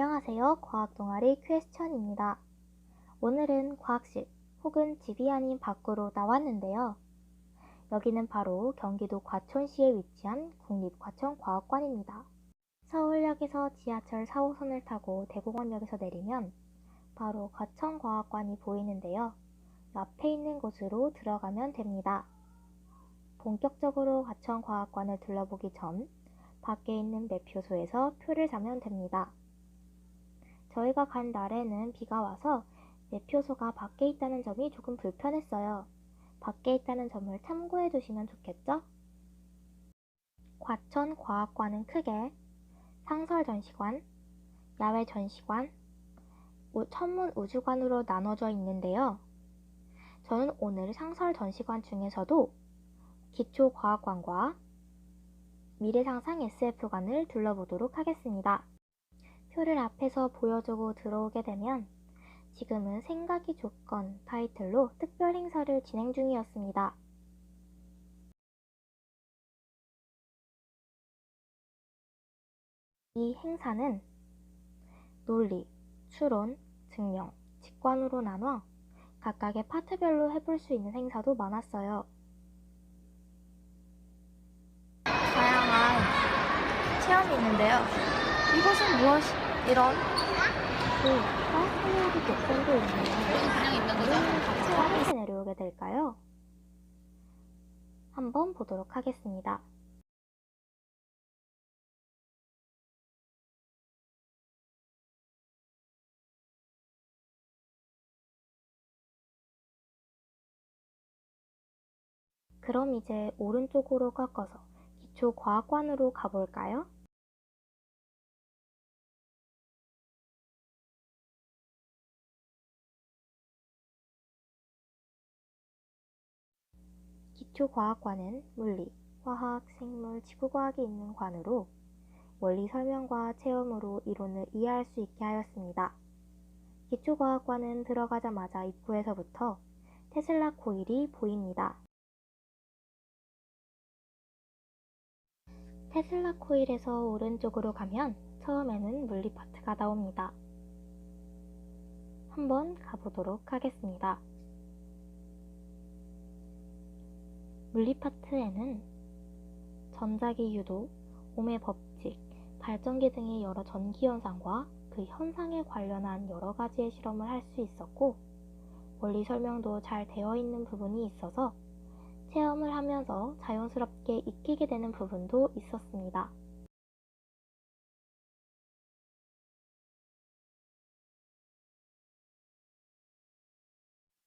안녕하세요. 과학동아리 퀘스천입니다. 오늘은 과학실 혹은 집이 아닌 밖으로 나왔는데요. 여기는 바로 경기도 과천시에 위치한 국립과천과학관입니다. 서울역에서 지하철 4호선을 타고 대공원역에서 내리면 바로 과천과학관이 보이는데요. 앞에 있는 곳으로 들어가면 됩니다. 본격적으로 과천과학관을 둘러보기 전 밖에 있는 매표소에서 표를 사면 됩니다. 저희가 간 날에는 비가 와서 매표소가 밖에 있다는 점이 조금 불편했어요. 밖에 있다는 점을 참고해 두시면 좋겠죠? 과천과학관은 크게 상설전시관, 야외전시관, 천문우주관으로 나눠져 있는데요. 저는 오늘 상설전시관 중에서도 기초과학관과 미래상상 SF관을 둘러보도록 하겠습니다. 표를 앞에서 보여주고 들어오게 되면 지금은 생각이 조건 타이틀로 특별 행사를 진행 중이었습니다. 이 행사는 논리, 추론, 증명, 직관으로 나눠 각각의 파트별로 해볼 수 있는 행사도 많았어요. 다양한 체험이 있는데요. 이것은 이런 화학생활의 조건도 있네요. 우리는 같이 어떻게 내려오게 될까요? 한번 보도록 하겠습니다. 그럼 이제 오른쪽으로 꺾어서 기초과학관으로 가볼까요? 기초과학관은 물리, 화학, 생물, 지구과학이 있는 관으로 원리 설명과 체험으로 이론을 이해할 수 있게 하였습니다. 기초과학관은 들어가자마자 입구에서부터 테슬라 코일이 보입니다. 테슬라 코일에서 오른쪽으로 가면 처음에는 물리 파트가 나옵니다. 한번 가보도록 하겠습니다. 물리 파트에는 전자기 유도, 옴의 법칙, 발전기 등의 여러 전기 현상과 그 현상에 관련한 여러 가지의 실험을 할 수 있었고, 원리 설명도 잘 되어 있는 부분이 있어서 체험을 하면서 자연스럽게 익히게 되는 부분도 있었습니다.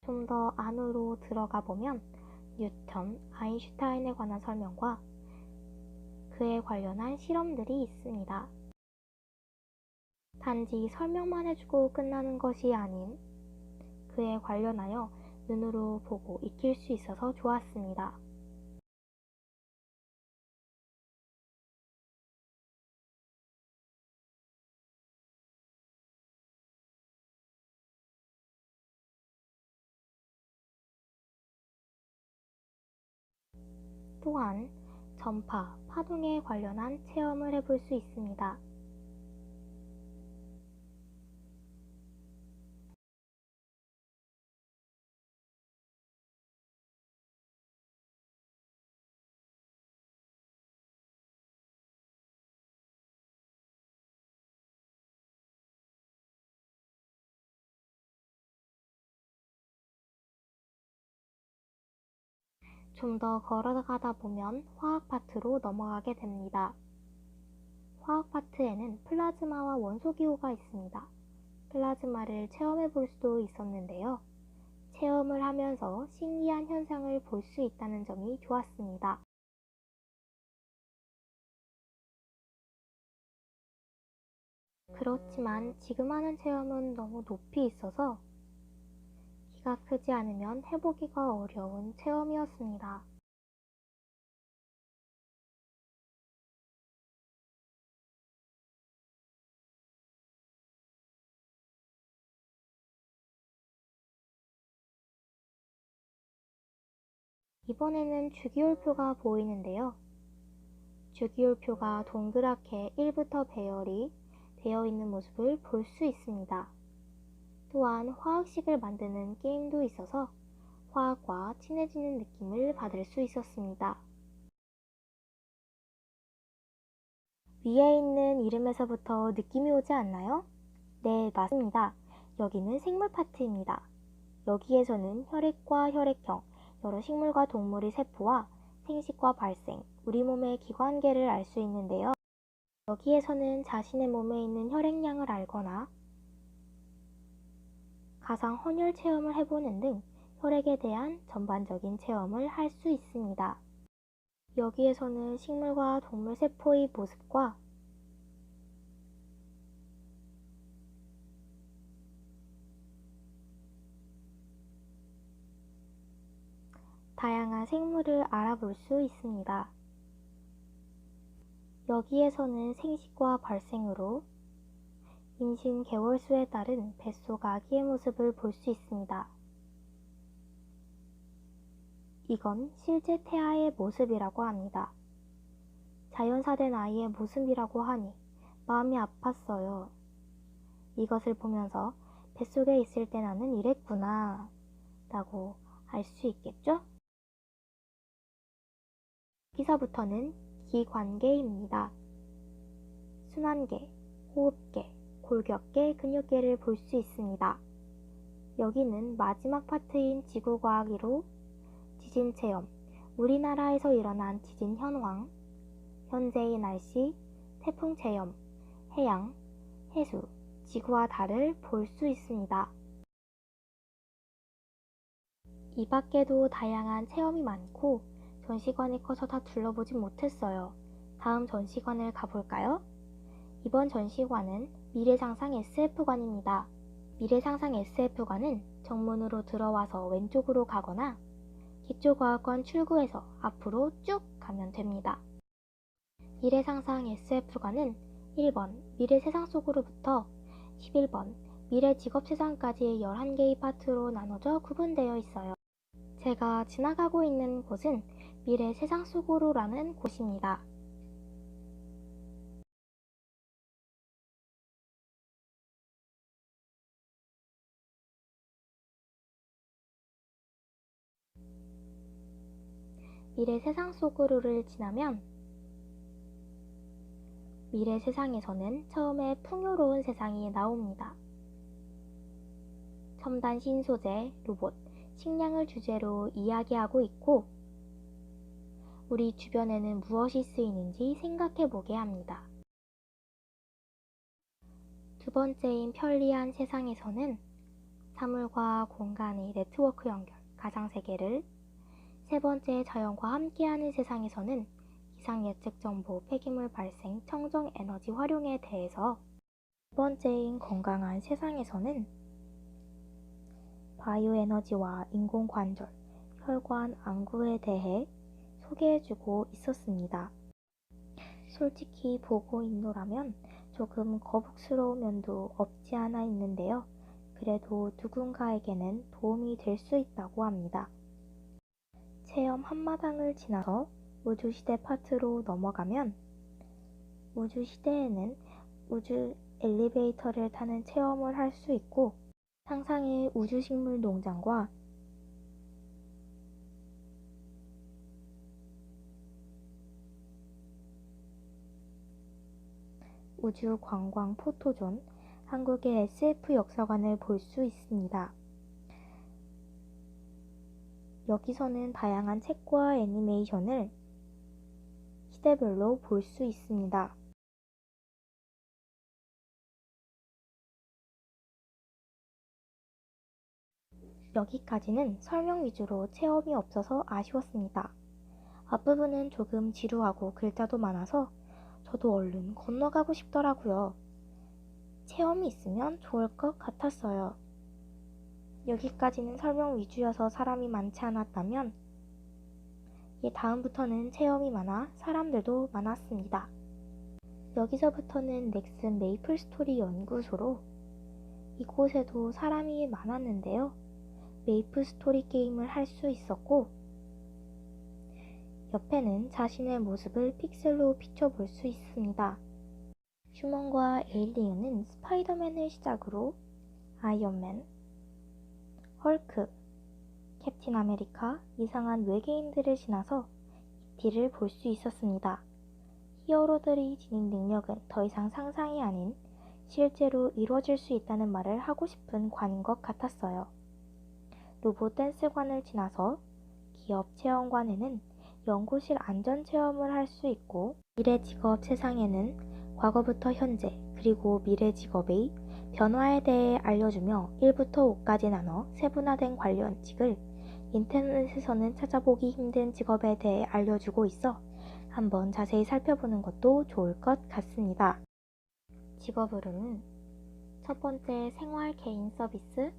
좀 더 안으로 들어가 보면 뉴턴, 아인슈타인에 관한 설명과 그에 관련한 실험들이 있습니다. 단지 설명만 해주고 끝나는 것이 아닌 그에 관련하여 눈으로 보고 익힐 수 있어서 좋았습니다. 또한 전파, 파동에 관련한 체험을 해볼 수 있습니다. 좀 더 걸어가다 보면 화학 파트로 넘어가게 됩니다. 화학 파트에는 플라즈마와 원소기호가 있습니다. 플라즈마를 체험해 볼 수도 있었는데요. 체험을 하면서 신기한 현상을 볼 수 있다는 점이 좋았습니다. 그렇지만 지금 하는 체험은 너무 높이 있어서 키가 크지 않으면 해보기가 어려운 체험이었습니다. 이번에는 주기율표가 보이는데요. 주기율표가 동그랗게 1부터 배열이 되어 있는 모습을 볼 수 있습니다. 또한 화학식을 만드는 게임도 있어서 화학과 친해지는 느낌을 받을 수 있었습니다. 위에 있는 이름에서부터 느낌이 오지 않나요? 네, 맞습니다. 여기는 생물 파트입니다. 여기에서는 혈액과 혈액형, 여러 식물과 동물의 세포와 생식과 발생, 우리 몸의 기관계를 알 수 있는데요. 여기에서는 자신의 몸에 있는 혈액량을 알거나 가상 헌혈 체험을 해보는 등 혈액에 대한 전반적인 체험을 할 수 있습니다. 여기에서는 식물과 동물 세포의 모습과 다양한 생물을 알아볼 수 있습니다. 여기에서는 생식과 발생으로 임신 개월수에 따른 뱃속 아기의 모습을 볼 수 있습니다. 이건 실제 태아의 모습이라고 합니다. 자연사된 아이의 모습이라고 하니 마음이 아팠어요. 이것을 보면서 뱃속에 있을 때 나는 이랬구나 라고 알 수 있겠죠? 여기서부터는 기관계입니다. 순환계, 호흡계, 골격계, 근육계를 볼 수 있습니다. 여기는 마지막 파트인 지구과학으로 지진 체험, 우리나라에서 일어난 지진 현황, 현재의 날씨, 태풍 체험, 해양, 해수, 지구와 달을 볼 수 있습니다. 이 밖에도 다양한 체험이 많고 전시관이 커서 다 둘러보지 못했어요. 다음 전시관을 가볼까요? 이번 전시관은 미래상상 SF관입니다. 미래상상 SF관은 정문으로 들어와서 왼쪽으로 가거나 기초과학관 출구에서 앞으로 쭉 가면 됩니다. 미래상상 SF관은 1번 미래세상 속으로부터 11번 미래직업세상까지의 11개의 파트로 나눠져 구분되어 있어요. 제가 지나가고 있는 곳은 미래세상 속으로라는 곳입니다. 미래 세상 속으로를 지나면 미래 세상에서는 처음에 풍요로운 세상이 나옵니다. 첨단 신소재, 로봇, 식량을 주제로 이야기하고 있고 우리 주변에는 무엇이 쓰이는지 생각해보게 합니다. 두 번째인 편리한 세상에서는 사물과 공간의 네트워크 연결, 가상세계를 세 번째 자연과 함께하는 세상에서는 기상 예측 정보, 폐기물 발생, 청정 에너지 활용에 대해서 두 번째인 건강한 세상에서는 바이오 에너지와 인공 관절, 혈관, 안구에 대해 소개해주고 있었습니다. 솔직히 보고 있노라면 조금 거북스러운 면도 없지 않아 있는데요. 그래도 누군가에게는 도움이 될 수 있다고 합니다. 체험 한마당을 지나서 우주시대 파트로 넘어가면 우주시대에는 우주 엘리베이터를 타는 체험을 할 수 있고 상상의 우주식물 농장과 우주관광 포토존, 한국의 SF 역사관을 볼 수 있습니다. 여기서는 다양한 책과 애니메이션을 시대별로 볼 수 있습니다. 여기까지는 설명 위주로 체험이 없어서 아쉬웠습니다. 앞부분은 조금 지루하고 글자도 많아서 저도 얼른 건너가고 싶더라고요. 체험이 있으면 좋을 것 같았어요. 여기까지는 설명 위주여서 사람이 많지 않았다면 다음부터는 체험이 많아 사람들도 많았습니다. 여기서부터는 넥슨 메이플 스토리 연구소로 이곳에도 사람이 많았는데요. 메이플 스토리 게임을 할 수 있었고 옆에는 자신의 모습을 픽셀로 비춰볼 수 있습니다. 슈먼과 에일리은은 스파이더맨을 시작으로 아이언맨, 헐크, 캡틴 아메리카, 이상한 외계인들을 지나서 이티를 볼 수 있었습니다. 히어로들이 지닌 능력은 더 이상 상상이 아닌 실제로 이루어질 수 있다는 말을 하고 싶은 관인 것 같았어요. 로봇 댄스관을 지나서 기업 체험관에는 연구실 안전 체험을 할 수 있고, 미래 직업 세상에는 과거부터 현재 그리고 미래 직업의 변화에 대해 알려주며 1부터 5까지 나눠 세분화된 관련직을 인터넷에서는 찾아보기 힘든 직업에 대해 알려주고 있어 한번 자세히 살펴보는 것도 좋을 것 같습니다. 직업으로는 첫 번째 생활 개인 서비스,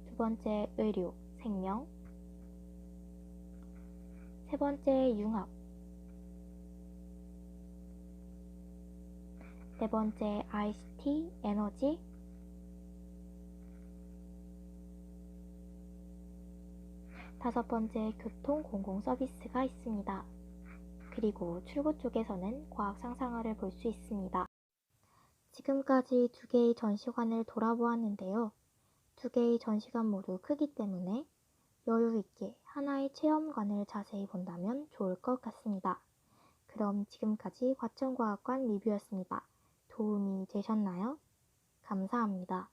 두 번째 의료, 생명, 세 번째 융합, 네 번째 ICT, 에너지, 다섯 번째 교통 공공 서비스가 있습니다. 그리고 출구 쪽에서는 과학 상상어를 볼 수 있습니다. 지금까지 두 개의 전시관을 돌아보았는데요. 두 개의 전시관 모두 크기 때문에 여유 있게 하나의 체험관을 자세히 본다면 좋을 것 같습니다. 그럼 지금까지 과천과학관 리뷰였습니다. 도움이 되셨나요? 감사합니다.